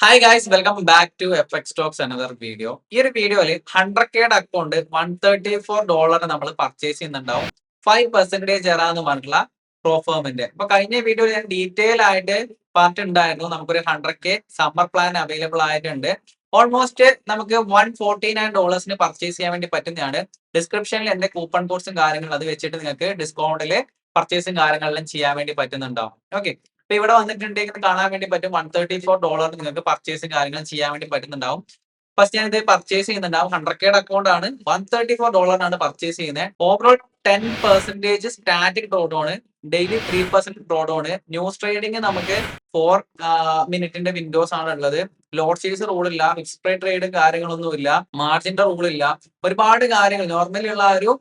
Hi guys welcome back to FX talks another video. ഈ ഒരു വീഡിയോയിൽ 100K അക്കൗണ്ട് $134 നമ്മൾ പർച്ചേസ് ചെയ്യുന്നുണ്ടാവും. 5% എന്ന് പറഞ്ഞിട്ടുള്ള പ്രോഫേമിന്റെ. അപ്പൊ കഴിഞ്ഞ വീഡിയോയിൽ ഞാൻ ഡീറ്റെയിൽ ആയിട്ട് പാർട്ട് ഉണ്ടായിരുന്നു. നമുക്കൊരു 100K സമ്മർ പ്ലാൻ അവൈലബിൾ ആയിട്ടുണ്ട്. ഓൾമോസ്റ്റ് നമുക്ക് $149 പർച്ചേസ് ചെയ്യാൻ വേണ്ടി പറ്റുന്നതാണ്. ഡിസ്ക്രിപ്ഷനിൽ എന്റെ കൂപ്പൺ കോഡ്സും കാര്യങ്ങളും അത് വെച്ചിട്ട് നിങ്ങൾക്ക് ഡിസ്കൗണ്ടിൽ പർച്ചേസും കാര്യങ്ങളെല്ലാം ചെയ്യാൻ വേണ്ടി പറ്റുന്നുണ്ടാവും. ഓക്കെ, അപ്പൊ ഇവിടെ വന്നിട്ടുണ്ടെങ്കിൽ കാണാൻ വേണ്ടി പറ്റും $134 നിങ്ങൾക്ക് പർച്ചേസും കാര്യങ്ങളും ചെയ്യാൻ വേണ്ടി പറ്റുന്നുണ്ടാവും. ഫസ്റ്റ് ഞാൻ ഇത് പർച്ചേസ് ചെയ്യുന്നുണ്ടാവും. 100K അക്കൗണ്ട് ആണ്. $134 പർച്ചേസ് ചെയ്യുന്നത്. Overall 10% static draw down, daily 3% draw down. News trading നമുക്ക് 4 മിനിറ്റിന്റെ വിൻഡോസ് ആണ് ഉള്ളത്. ലോഡ് സീരീസ് റൂൾ ഇല്ല, എക്സ്പ്രേ ട്രേഡ് കാര്യങ്ങളൊന്നും ഇല്ല, മാർജിന്റെ റൂൾ ഇല്ല. ഒരുപാട് കാര്യങ്ങൾ നോർമലി ഉള്ള ഒരു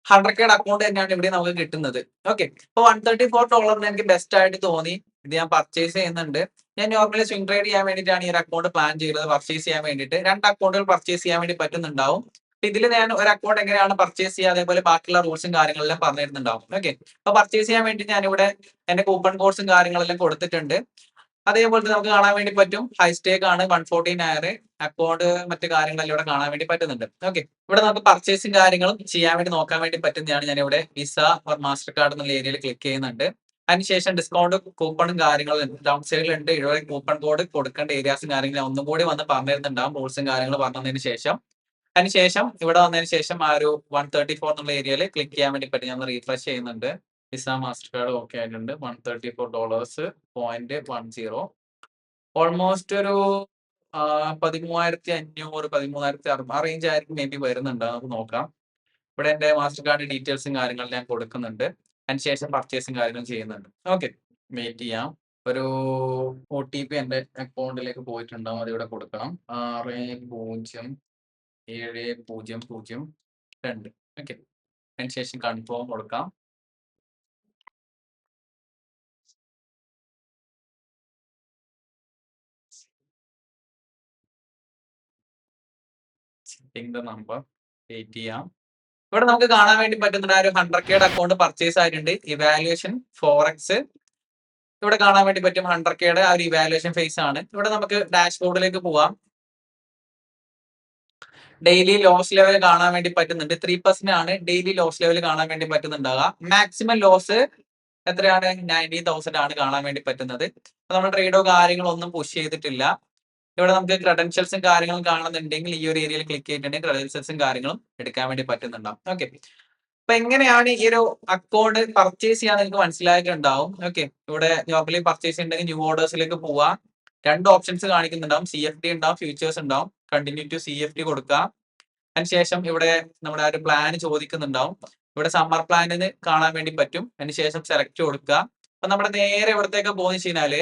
100K അക്കൗണ്ട് തന്നെയാണ് ഇവിടെ നമുക്ക് കിട്ടുന്നത്. ഓക്കെ, ഇപ്പൊ $134 എനിക്ക് ബെസ്റ്റ് ആയിട്ട് തോന്നി. ഇത് ഞാൻ പർച്ചേസ് ചെയ്യുന്നുണ്ട്. ഞാൻ നോർമലി സ്വിംഗ് ട്രേഡ് ചെയ്യാൻ വേണ്ടിയിട്ടാണ് ഈ ഒരു അക്കൗണ്ട് പ്ലാൻ ചെയ്തത്. പർച്ചേസ് ചെയ്യാൻ വേണ്ടിയിട്ട് 2 അക്കൗണ്ടുകൾ പർച്ചേസ് ചെയ്യാൻ വേണ്ടി പറ്റുന്നുണ്ടാവും. ഇതിൽ ഞാൻ ഒരു അക്കൗണ്ട് എങ്ങനെയാണ് പർച്ചേസ് ചെയ്യുക, അതേപോലെ ബാക്കിയുള്ള റൂൾസും കാര്യങ്ങളെല്ലാം പറഞ്ഞിരുന്നുണ്ടാവും. ഓക്കെ, അപ്പൊ പർച്ചേസ് ചെയ്യാൻ വേണ്ടി ഞാനിവിടെ എന്റെ കൂപ്പൺ കോഡ്സും കാര്യങ്ങളെല്ലാം കൊടുത്തിട്ടുണ്ട്. അതേപോലെ തന്നെ നമുക്ക് കാണാൻ വേണ്ടി പറ്റും ഹൈ സ്റ്റേക്ക് ആണ് 149 അക്കൗണ്ട്, മറ്റു കാര്യങ്ങളെല്ലാം ഇവിടെ കാണാൻ വേണ്ടി പറ്റുന്നുണ്ട്. ഓക്കെ, ഇവിടെ നമുക്ക് പർച്ചേസും കാര്യങ്ങളും ചെയ്യാൻ വേണ്ടി നോക്കാൻ വേണ്ടി പറ്റുന്നതാണ്. ഞാൻ ഇവിടെ വിസ ഓർ മാസ്റ്റർ കാർഡ് എന്നുള്ള ഏരിയയിൽ ക്ലിക്ക് ചെയ്യുന്നുണ്ട്. അതിനുശേഷം ഡിസ്കൗണ്ട് കൂപ്പണും കാര്യങ്ങളും ഡൗൺ സൈഡിലുണ്ട്. ഇവിടെ കൂപ്പൺ കോഡ് കൊടുക്കേണ്ട ഏരിയാസും കാര്യങ്ങളും ഒന്നും കൂടി വന്ന് പറഞ്ഞിരുന്നുണ്ടാവും. റൂൾസും കാര്യങ്ങളും പറഞ്ഞതിന് ശേഷം അതിനുശേഷം ഇവിടെ വന്നതിന് ശേഷം ആ ഒരു 134 എന്നുള്ള ഏരിയയിൽ ക്ലിക്ക് ചെയ്യാൻ വേണ്ടി പറ്റും. ഞാൻ റീഫ്രഷ് ചെയ്യുന്നുണ്ട്. വിസ മാസ്റ്റർ കാർഡ് ഓക്കെ ആയിട്ടുണ്ട്. $134.10. ഓൾമോസ്റ്റ് ഒരു 13,500 13,600 ആ റേഞ്ച് ആയിരിക്കും മേ ബി വരുന്നുണ്ട്. നമുക്ക് നോക്കാം. ഇവിടെ എന്റെ മാസ്റ്റർ കാർഡ് ഡീറ്റെയിൽസും കാര്യങ്ങളും ഞാൻ കൊടുക്കുന്നുണ്ട്. അതിനുശേഷം പർച്ചേസും കാര്യങ്ങളും ചെയ്യുന്നുണ്ട്. ഓക്കെ, വെയിറ്റ് ചെയ്യാം. ഒരു OTP എന്റെ അക്കൗണ്ടിലേക്ക് പോയിട്ടുണ്ടാവും. അത് ഇവിടെ കൊടുക്കണം. 607002. ഓക്കെ, അതിനുശേഷം കൺഫേം കൊടുക്കാം. നമ്പർ വെയിറ്റ് ചെയ്യാം. ഇവിടെ നമുക്ക് കാണാൻ വേണ്ടി പറ്റുന്ന ഒരു 100K അക്കൗണ്ട് പർച്ചേസ് ആയിട്ടുണ്ട്. ഇവാലുവേഷൻ ഫോറക്സ് ഇവിടെ കാണാൻ വേണ്ടി പറ്റും. 100K ആ ഒരു ഇവാലുവേഷൻ ഫേസ് ആണ്. ഇവിടെ നമുക്ക് ഡാഷ്ബോർഡിലേക്ക് പോവാം. ഡെയിലി ലോസ് ലെവൽ കാണാൻ വേണ്ടി പറ്റുന്നുണ്ട്. 3% ആണ് ഡെയിലി ലോസ് ലെവൽ കാണാൻ വേണ്ടി പറ്റുന്നുണ്ടാവുക. മാക്സിമം ലോസ് എത്രയാണ്? 90,000 ആണ് കാണാൻ വേണ്ടി പറ്റുന്നത്. അപ്പൊ നമ്മൾ ട്രേഡോ കാര്യങ്ങളോ ഒന്നും പുഷ് ചെയ്തിട്ടില്ല. ഇവിടെ നമുക്ക് ക്രെഡൻഷ്യൽസും കാര്യങ്ങളും കാണുന്നുണ്ടെങ്കിൽ ഈ ഒരു ഏരിയയിൽ ക്ലിക്ക് ചെയ്തിട്ടുണ്ടെങ്കിൽ ക്രെഡൻഷ്യൽസും കാര്യങ്ങളും എടുക്കാൻ വേണ്ടി പറ്റുന്നുണ്ടാവും. ഓക്കെ, അപ്പൊ എങ്ങനെയാണ് ഈ ഒരു അക്കൗണ്ട് പർച്ചേസ് ചെയ്യാൻ നിങ്ങൾക്ക് മനസ്സിലായിട്ടുണ്ടാവും. ഓക്കെ, ഇവിടെ നോർമലി പർച്ചേസ് ചെയ്യണമെങ്കിൽ ന്യൂ ഓർഡേഴ്സിലേക്ക് പോവാം. 2 ഓപ്ഷൻസ് കാണിക്കുന്നുണ്ടാവും. CFD ഉണ്ടാവും, ഫ്യൂച്ചേഴ്സ് ഉണ്ടാവും. കണ്ടിന്യൂ ടു CFD കൊടുക്കുക. അതിനുശേഷം ഇവിടെ നമ്മുടെ ആ ഒരു പ്ലാൻ ചോദിക്കുന്നുണ്ടാവും. ഇവിടെ സമ്മർ പ്ലാനിന് കാണാൻ വേണ്ടി പറ്റും. അതിനുശേഷം സെലക്ട് കൊടുക്കുക. അപ്പൊ നമ്മുടെ നേരെ ഇവിടത്തേക്ക് പോകുന്ന വെച്ച് കഴിഞ്ഞാല്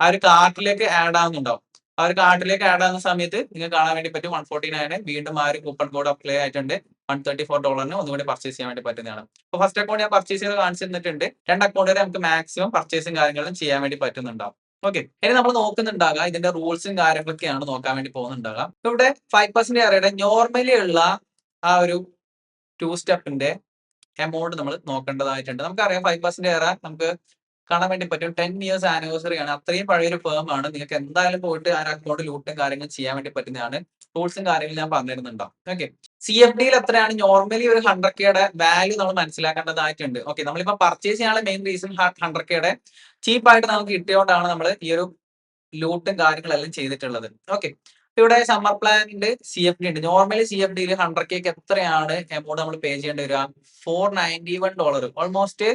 ആ ഒരു കാർട്ടിലേക്ക് ആഡ് ആവുന്നുണ്ടാവും. ആ ഒരു കാർട്ടിലേക്ക് ആഡ് ആവുന്ന സമയത്ത് നിങ്ങൾക്ക് കാണാൻ വേണ്ടി പറ്റും 149 വീണ്ടും ആ ഒരു കൂപ്പൺ കോഡ് അപ്ലൈ ആയിട്ടുണ്ട്. $134 ഒന്നുകൂടി പർച്ചേസ് ചെയ്യാൻ വേണ്ടി പറ്റുന്നതാണ്. അപ്പൊ ഫസ്റ്റ് അക്കൗണ്ട് ഞാൻ പർച്ചേസ് ചെയ്ത് കാണിച്ചു തന്നിട്ടുണ്ട്. 2 അക്കൗണ്ട് വരെ നമുക്ക് മാക്സിമം പർച്ചേസും കാര്യങ്ങളും ചെയ്യാൻ വേണ്ടി പറ്റുന്നുണ്ടാവും. ഓക്കെ, ഇനി നമ്മൾ നോക്കുന്നുണ്ടാകാം ഇതിന്റെ റൂൾസും കാര്യങ്ങളൊക്കെയാണ് നോക്കാൻ വേണ്ടി പോകുന്നുണ്ടാകാം. ഇവിടെ 5% നോർമലി ഉള്ള ആ ഒരു 2 സ്റ്റെപ്പിന്റെ എമൗണ്ട് നമ്മൾ നോക്കേണ്ടതായിട്ടുണ്ട്. നമുക്കറിയാം 5% നമുക്ക് കാണാൻ വേണ്ടി പറ്റും. 10 ഇയേഴ്സ് ആനിവേഴ്സറി ആണ്. അത്രയും പഴയൊരു ഫേം ആണ്. നിങ്ങൾക്ക് എന്തായാലും പോയിട്ട് ആ അക്കൗണ്ട് ലൂട്ടും കാര്യങ്ങളും ചെയ്യാൻ വേണ്ടി പറ്റുന്നതാണ്. റൂൾസും കാര്യങ്ങളും ഞാൻ പറഞ്ഞിരുന്നുണ്ടാവും. ഓക്കെ, CFDയിൽ എത്രയാണ് നോർമലി ഒരു 100K വാല്യൂ നമ്മൾ മനസ്സിലാക്കേണ്ടതായിട്ടുണ്ട്. ഓക്കെ, നമ്മളിപ്പോ പർച്ചേസ് ചെയ്യാനുള്ള മെയിൻ റീസൺ 100K ചീപ്പായിട്ട് നമുക്ക് കിട്ടിയോണ്ടാണ് നമ്മൾ ഈ ഒരു ലൂട്ടും കാര്യങ്ങളെല്ലാം ചെയ്തിട്ടുള്ളത്. ഓക്കെ, ഇവിടെ സമ്മർ പ്ലാനിന്റെ CFD ഉണ്ട്. നോർമലി CFDയിൽ 100K എത്രയാണ് എമൗണ്ട് നമ്മൾ പേ ചെയ്യേണ്ടി വരിക? $491. ഓൾമോസ്റ്റ്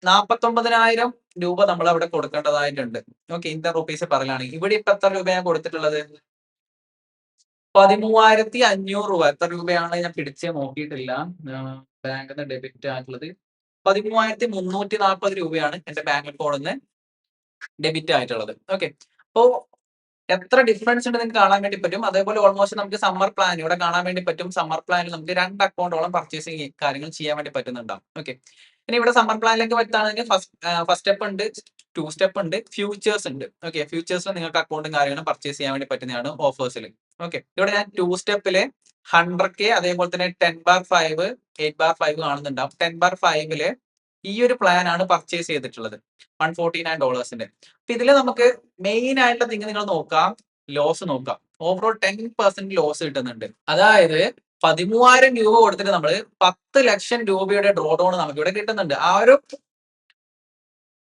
49,000 രൂപ നമ്മൾ അവിടെ കൊടുക്കേണ്ടതായിട്ടുണ്ട്. ഓക്കെ, ഇന്ത്യൻ റുപ്പീസ് പറയലാണെങ്കിൽ ഇവിടെ ഇപ്പൊ എത്ര രൂപയാണ് കൊടുത്തിട്ടുള്ളത്? 13,500 രൂപ. എത്ര രൂപയാണ് ഞാൻ പിടിച്ച് നോക്കിയിട്ടില്ല. ബാങ്കിൽ നിന്ന് ഡെബിറ്റ് ആയിട്ടുള്ളത് 13,340 രൂപയാണ് എന്റെ ബാങ്ക് അക്കൗണ്ടിൽ നിന്ന് ഡെബിറ്റ് ആയിട്ടുള്ളത്. ഓക്കെ, അപ്പോ എത്ര ഡിഫറൻസ് ഉണ്ട് നിങ്ങൾക്ക് കാണാൻ വേണ്ടി പറ്റും. അതേപോലെ ഓൾമോസ്റ്റ് നമുക്ക് സമ്മർ പ്ലാൻ ഇവിടെ കാണാൻ വേണ്ടി പറ്റും. സമ്മർ പ്ലാനിൽ നമുക്ക് 2 അക്കൗണ്ടോളം പർച്ചേസിങ് കാര്യങ്ങൾ ചെയ്യാൻ വേണ്ടി പറ്റുന്നുണ്ടാവും. ഓക്കെ, ഇനി ഇവിടെ സമ്മർ പ്ലാനിലേക്ക് പറ്റുകയാണെങ്കിൽ ഫസ്റ്റ് സ്റ്റെപ്പ് ഉണ്ട്, 2 സ്റ്റെപ്പ് ഉണ്ട്, ഫ്യൂച്ചേഴ്സ് ഉണ്ട്. ഓക്കെ, ഫ്യൂച്ചേഴ്സിൽ നിങ്ങൾക്ക് അക്കൗണ്ടും കാര്യങ്ങളും പർച്ചേസ് ചെയ്യാൻ വേണ്ടി പറ്റുന്നതാണ് ഓഫേഴ്സിൽ. ഓക്കെ, ഇവിടെ ഞാൻ 2 സ്റ്റെപ്പില് 100K അതേപോലെ തന്നെ 10/5 8/5 കാണുന്നുണ്ടാവും. 10/5 ഈ ഒരു പ്ലാൻ ആണ് പർച്ചേസ് ചെയ്തിട്ടുള്ളത് $149. അപ്പൊ ഇതിൽ നമുക്ക് മെയിൻ ആയിട്ടുള്ള തിങ് നിങ്ങൾ നോക്കാം, ലോസ് നോക്കാം. ഓവറോൾ 10% ലോസ് കിട്ടുന്നുണ്ട്. അതായത് 13,000 രൂപ കൊടുത്തിട്ട് നമ്മൾ 10 ലക്ഷം രൂപയുടെ ഡ്രോ ഡൗൺ നമുക്ക് ഇവിടെ കിട്ടുന്നുണ്ട്. ആ ഒരു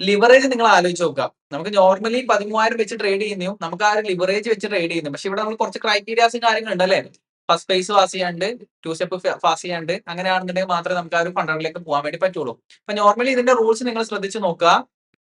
ലിവറേജ് നിങ്ങൾ ആലോചിച്ച് നോക്കുക. നമുക്ക് നോർമലി 13,000 വെച്ച് ട്രേഡ് ചെയ്യുന്നു, നമുക്ക് ആ ഒരു ലിവറേജ് വെച്ച് ട്രേഡ് ചെയ്യുന്നു. പക്ഷെ ഇവിടെ നമ്മൾ കുറച്ച് ക്രൈറ്റീരിയാസും കാര്യങ്ങളുണ്ട് അല്ലേ? ഫസ്റ്റ് ഫേസ് പാസ് ചെയ്യാണ്ട്, 2 സ്റ്റെപ്പ് പാസ് ചെയ്യാണ്ട്, അങ്ങനെയാണെന്നുണ്ടെങ്കിൽ മാത്രമേ നമുക്ക് ആ ഒരു 100ലേക്ക് പോകാൻ വേണ്ടി പറ്റുള്ളൂ. അപ്പൊ നോർമലി ഇതിന്റെ റൂൾസ് നിങ്ങൾ ശ്രദ്ധിച്ച് നോക്കുക.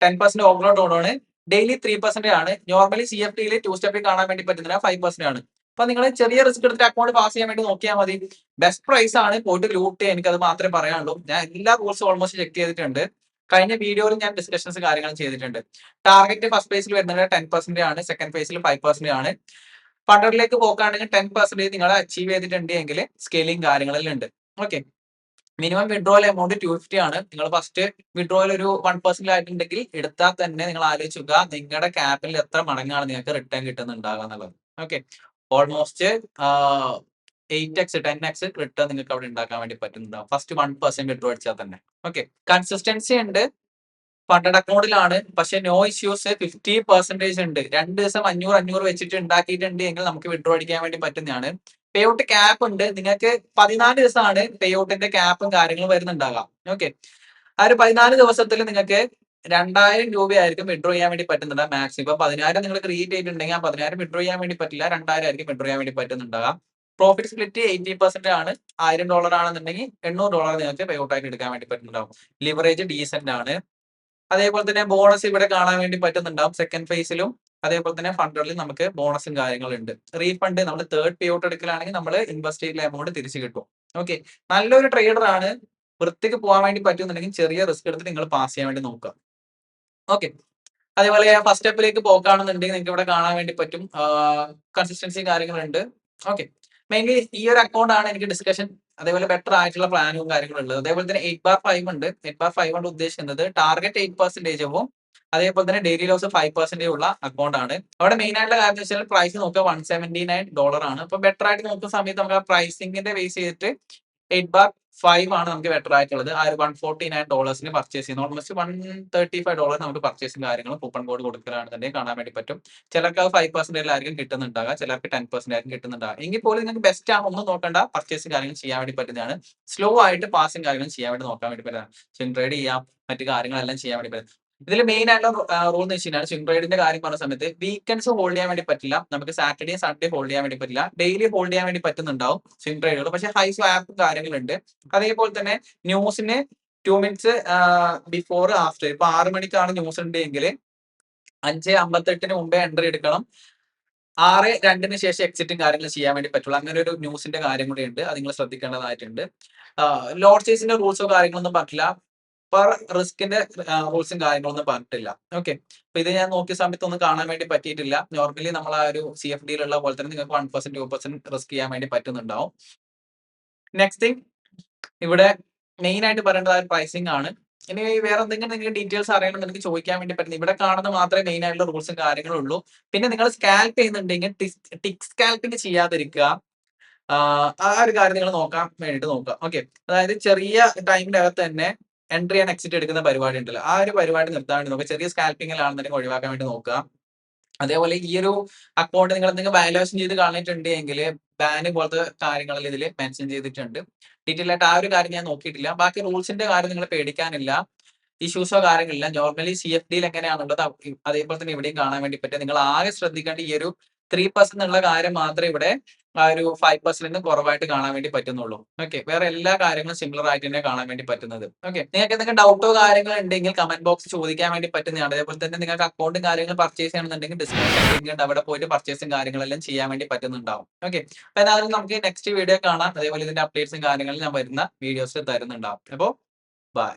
10% ഓവറോൾ ഡൗൺ ആണ്, ഡെയിലി 3% ആണ്. നോർമലി CFDയിൽ 2 സ്റ്റെപ്പിൽ കാണാൻ വേണ്ടി പറ്റുന്നില്ല, 5% ആണ്. അപ്പൊ നിങ്ങൾ ചെറിയ റിസ്ക് എടുത്തിട്ട് അക്കൗണ്ട് പാസ് ചെയ്യാൻ വേണ്ടി നോക്കിയാൽ മതി. ബെസ്റ്റ് പ്രൈസ് ആണ്, പോയിട്ട് ലൂട്ട് ചെയ്യാൻ. എനിക്ക് അത് മാത്രമേ പറയാനുള്ളൂ. ഞാൻ എല്ലാ റൂൾസും ഓൾമോസ്റ്റ് ചെക്ക് ചെയ്തിട്ടുണ്ട്. കഴിഞ്ഞ വീഡിയോയിൽ ഞാൻ ഡിസ്കഷൻസ് കാര്യങ്ങളും ചെയ്തിട്ടുണ്ട്. ടാർഗറ്റ് ഫസ്റ്റ് ഫേസിൽ വരുന്നത് 10% ആണ്, സെക്കൻഡ് ഫേസിൽ 5% ആണ്. 100ലേക്ക് പോക്കുകയാണെങ്കിൽ 10% നിങ്ങൾ അച്ചീവ് ചെയ്തിട്ടുണ്ടെങ്കിൽ സ്കെയിലിംഗ് കാര്യങ്ങളെല്ലാം ഉണ്ട്. ഓക്കെ, മിനിമം വിഡ്രോവൽ എമൗണ്ട് 250 ആണ്. നിങ്ങൾ ഫസ്റ്റ് വിഡ്രോവൽ ഒരു 1% ആയിട്ടുണ്ടെങ്കിൽ എടുത്താൽ തന്നെ നിങ്ങൾ ആലോചിക്കുക നിങ്ങളുടെ ക്യാപിറ്റൽ എത്ര മടങ്ങാണ് നിങ്ങൾക്ക് റിട്ടേൺ കിട്ടുന്നുണ്ടാകുക എന്നുള്ളത്. Okay, almost 8x 10x return നിങ്ങൾക്ക് അവിടെ ഉണ്ടാക്കാൻ വേണ്ടി പറ്റുന്നുണ്ടാവും ഫസ്റ്റ് 1% വിഡ്രോ അടിച്ചാൽ തന്നെ. ഓക്കെ, കൺസിസ്റ്റൻസി ഉണ്ട്. ഫണ്ടഡ് അക്കൗണ്ടിലാണ്, പക്ഷെ നോ ഇഷ്യൂസ് 50% ഉണ്ട്. 2 ദിവസം 500 വെച്ചിട്ട് ഉണ്ടാക്കിയിട്ടുണ്ട് എങ്കിൽ നമുക്ക് വിഡ്രോ അടിക്കാൻ വേണ്ടി പറ്റുന്നതാണ്. പേ ഔട്ട് ക്യാപ്പ് ഉണ്ട്. നിങ്ങൾക്ക് 14 ദിവസമാണ് പേ ഔട്ടിന്റെ ക്യാപ്പും കാര്യങ്ങളും വരുന്നുണ്ടാകാം. ഓക്കെ, ആ ഒരു 14 ദിവസത്തിൽ നിങ്ങൾക്ക് 2,000 രൂപയായിരിക്കും വിഡ്രോ ചെയ്യാൻ വേണ്ടി പറ്റുന്നുണ്ട് മാക്സിമം. ഇപ്പൊ 10,000 നിങ്ങൾ ക്രിയേറ്റ് ചെയ്തിട്ടുണ്ടെങ്കിൽ ആ 10,000 വിഡ്രോ ചെയ്യാൻ വേണ്ടി പറ്റില്ല, 2,000 ആയിരിക്കും വിഡ്രോ ചെയ്യാൻ വേണ്ടി പറ്റുന്നുണ്ടാകാം. പ്രോഫിറ്റ് സ്പ്ലിറ്റ് 80% ആണ്. $1,000 ആണെന്നുണ്ടെങ്കിൽ $800 നിങ്ങൾക്ക് പേ ഔട്ട് ആയിട്ട് എടുക്കാൻ വേണ്ടി പറ്റുന്നുണ്ടാവും. ലിവറേജ് ഡീസന്റ് ആണ്. അതേപോലെ തന്നെ ബോണസ് ഇവിടെ കാണാൻ വേണ്ടി പറ്റുന്നുണ്ടാവും സെക്കൻഡ് ഫേസിലും. അതേപോലെ തന്നെ ഫണ്ടറിലും നമുക്ക് ബോണസും കാര്യങ്ങളുണ്ട്. റീഫണ്ട് നമ്മൾ തേർഡ് പേ ഔട്ട് എടുക്കലാണെങ്കിൽ നമ്മൾ ഇൻവെസ്റ്റ് ചെയ്ത എമൗണ്ട് തിരിച്ചു കിട്ടും. ഓക്കെ, നല്ലൊരു ട്രേഡർ ആണ്. വൃത്തിക്ക് പോകാൻ വേണ്ടി പറ്റുന്നുണ്ടെങ്കിൽ ചെറിയ റിസ്ക് എടുത്തിട്ട് നിങ്ങൾ പാസ് ചെയ്യാൻ വേണ്ടി നോക്കുക. ഓക്കെ, അതേപോലെ ഫസ്റ്റ് സ്റ്റെപ്പിലേക്ക് പോക്കുകയാണെന്നുണ്ടെങ്കിൽ നിങ്ങൾക്ക് ഇവിടെ കാണാൻ വേണ്ടി പറ്റും കൺസിസ്റ്റൻസി കാര്യങ്ങളുണ്ട്. ഓക്കെ, മെയിൻലി ഈ ഒരു അക്കൗണ്ട് ആണ് എനിക്ക് ഡിസ്കഷൻ അതേപോലെ ബെറ്റർ ആയിട്ടുള്ള പ്ലാനും കാര്യങ്ങളും ഉള്ളത്. അതേപോലെ തന്നെ 8/5 ഉണ്ട്. 8/5 കൊണ്ട് ഉദ്ദേശിക്കുന്നത് ടാർഗറ്റ് 8% ആവും. അതേപോലെ തന്നെ ഡെയിലി ലോസ് 5% ഉള്ള അക്കൗണ്ട് ആണ്. അവിടെ മെയിൻ ആയിട്ടുള്ള കാര്യം എന്ന് വെച്ചാൽ പ്രൈസ് നോക്കുക $179 ആണ്. അപ്പൊ ബെറ്റർ ആയിട്ട് നോക്കുന്ന സമയത്ത് നമുക്ക് ആ പ്രൈസിംഗിന്റെ ബേസ് ചെയ്തിട്ട് 8/5 ആണ് നമുക്ക് ബെറ്റർ ആയിട്ടുള്ളത്. ആ ഒരു $149 പർച്ചേസ് ചെയ്യുന്നത് ഓൾമോസ്റ്റ് $135 നമുക്ക് പർച്ചേസും കാര്യങ്ങളും കൂപ്പൺ കോഡ് കൊടുക്കലാണെന്നുണ്ടെങ്കിൽ കാണാൻ വേണ്ടി പറ്റും. ചിലർക്ക് അത് 5% ആയിരിക്കും കിട്ടുന്നുണ്ടാകുക, ചിലർക്ക് 10% ആയിരിക്കും കിട്ടുന്നുണ്ടാകുക. എങ്കിൽ പോലും നിങ്ങൾക്ക് ബെസ്റ്റ് ആണ്, ഒന്നും നോക്കേണ്ട, പർച്ചേസും കാര്യങ്ങളും ചെയ്യാൻ വേണ്ടി പറ്റുന്നതാണ്. സ്ലോ ആയിട്ട് പാസും കാര്യങ്ങളും ചെയ്യാൻ വേണ്ടി നോക്കാൻ വേണ്ടി പറ്റുന്നതാണ്. സ്വിംഗ് ട്രേഡ് ചെയ്യാം, മറ്റു കാര്യങ്ങളെല്ലാം ചെയ്യാൻ വേണ്ടി പറ്റും. ഇതിൽ മെയിൻ ആയിട്ടുള്ള റൂൾ എന്ന് വെച്ച് കഴിഞ്ഞാൽ സ്വിംഗ് ട്രേഡിന്റെ കാര്യം പറഞ്ഞ സമയത്ത് വീക്കെൻഡ്സ് ഹോൾഡ് ചെയ്യാൻ വേണ്ടി പറ്റില്ല. നമുക്ക് സാറ്റർഡേ സൺഡേ ഹോൾഡ് ചെയ്യാൻ വേണ്ടി പറ്റില്ല. ഡെയിലി ഹോൾഡ് ചെയ്യാൻ വേണ്ടി പറ്റുന്നുണ്ടാവും സ്വിംഗ് ട്രേഡുകൾ. പക്ഷേ ഹൈ സ്വാപ്പും കാര്യങ്ങളുണ്ട്. അതേപോലെ തന്നെ ന്യൂസിന് 2 മിനിറ്റ്സ് ബിഫോർ ആഫ്റ്റർ. ഇപ്പൊ 6 മണിക്കാണ് ന്യൂസ് ഉണ്ടെങ്കിൽ 5:58 മുമ്പേ എൻട്രി എടുക്കണം. 6:02 ശേഷം എക്സിറ്റും കാര്യങ്ങളും ചെയ്യാൻ വേണ്ടി പറ്റുള്ളൂ. അങ്ങനെ ഒരു ന്യൂസിന്റെ കാര്യം കൂടി ഉണ്ട്, അത് നിങ്ങൾ ശ്രദ്ധിക്കേണ്ടതായിട്ടുണ്ട്. ലോഡ് ചേസിന്റെ റൂൾസോ കാര്യങ്ങളൊന്നും പറ്റില്ല. പെർ റിസ്കിന്റെ റൂൾസും കാര്യങ്ങളൊന്നും പറഞ്ഞിട്ടില്ല. ഓക്കെ, അപ്പൊ ഇത് ഞാൻ നോക്കിയ സമയത്ത് ഒന്നും കാണാൻ വേണ്ടി പറ്റിയിട്ടില്ല. നോർമലി നമ്മൾ ആ ഒരു CFDയിലുള്ള പോലെ തന്നെ നിങ്ങൾക്ക് 1% 2% റിസ്ക് ചെയ്യാൻ വേണ്ടി പറ്റുന്നുണ്ടാവും. നെക്സ്റ്റ് തിങ് ഇവിടെ മെയിൻ ആയിട്ട് പറയേണ്ടത് ആ പ്രൈസിംഗ് ആണ്. ഇനി വേറെ എന്തെങ്കിലും നിങ്ങൾക്ക് ഡീറ്റെയിൽസ് അറിയണമെന്ന് എനിക്ക് ചോദിക്കാൻ വേണ്ടി പറ്റുന്നത് ഇവിടെ കാണുന്ന മാത്രമേ മെയിൻ ആയിട്ടുള്ള റൂൾസും കാര്യങ്ങളും ഉള്ളൂ. പിന്നെ നിങ്ങൾ സ്കാൽപ്പ് ചെയ്യുന്നുണ്ടെങ്കിൽ ടിക്ക് സ്കാൽപ്പിംഗ് ചെയ്യാതിരിക്കുക. ആ ഒരു കാര്യം നിങ്ങൾ നോക്കാൻ വേണ്ടിയിട്ട് നോക്കുക. ഓക്കെ, അതായത് ചെറിയ ടൈമിന്റെ അകത്ത് തന്നെ എൻട്രി ആൻഡ് എക്സിറ്റ് എടുക്കുന്ന പരിപാടി ഉണ്ടല്ലോ, ആ ഒരു പരിപാടി നിർത്താൻ വേണ്ടി നോക്കുക. ചെറിയ സ്കാൽപ്പിംഗിലാണെന്നുണ്ടെങ്കിൽ ഒഴിവാക്കാൻ വേണ്ടി നോക്കുക. അതേപോലെ ഈ ഒരു അക്കൗണ്ട് നിങ്ങൾ എന്തെങ്കിലും വയലേഷൻ ചെയ്ത് കളഞ്ഞിട്ടുണ്ടെങ്കിൽ ബാന് പോലത്തെ കാര്യങ്ങളിൽ ഇതിൽ മെൻഷൻ ചെയ്തിട്ടുണ്ട്. ഡീറ്റെയിൽ ആയിട്ട് ആ ഒരു കാര്യം ഞാൻ നോക്കിയിട്ടില്ല. ബാക്കി റൂൾസിന്റെ കാര്യം നിങ്ങൾ പേടിക്കാനില്ല, ഇഷ്യൂസോ കാര്യങ്ങളില്ല. നോർമലി CFDയിൽ എങ്ങനെയാണുള്ളത് അതേപോലെ തന്നെ ഇവിടെയും കാണാൻ വേണ്ടി പറ്റും. നിങ്ങൾ ആകെ ശ്രദ്ധിക്കേണ്ട ഈ ഒരു 3% എന്നുള്ള കാര്യം മാത്രമേ ഇവിടെ ആ ഒരു 5% കുറവായിട്ട് കാണാൻ വേണ്ടി പറ്റുന്നുള്ളൂ. ഓക്കെ, വേറെ എല്ലാ കാര്യങ്ങളും സിമിലർ ആയിട്ട് തന്നെ കാണാൻ വേണ്ടി പറ്റുന്നത്. ഓക്കെ, നിങ്ങൾക്ക് എന്തെങ്കിലും ഡൗട്ടോ കാര്യങ്ങളോ ഉണ്ടെങ്കിൽ കമന്റ് ബോക്സ് ചോദിക്കാൻ വേണ്ടി പറ്റുന്നതാണ്. അതേപോലെ തന്നെ നിങ്ങൾക്ക് അക്കൗണ്ടും കാര്യങ്ങളും പർച്ചേസ് ചെയ്യണമെന്നുണ്ടെങ്കിൽ ഡിസ്ക്രിപ്ഷൻ ലിങ്ക് ഉണ്ട്, അവിടെ പോയിട്ട് പർച്ചേസും കാര്യങ്ങളെല്ലാം ചെയ്യാൻ വേണ്ടി പറ്റുന്നുണ്ടാവും. ഓക്കെ, അപ്പൊ ഏതായാലും നമുക്ക് നെക്സ്റ്റ് വീഡിയോ കാണാം. അതേപോലെ ഇതിന്റെ അപ്ഡേറ്റ്സും കാര്യങ്ങളും ഞാൻ വരുന്ന വീഡിയോസിൽ തരുന്നുണ്ടാവും. അപ്പോൾ ബൈ.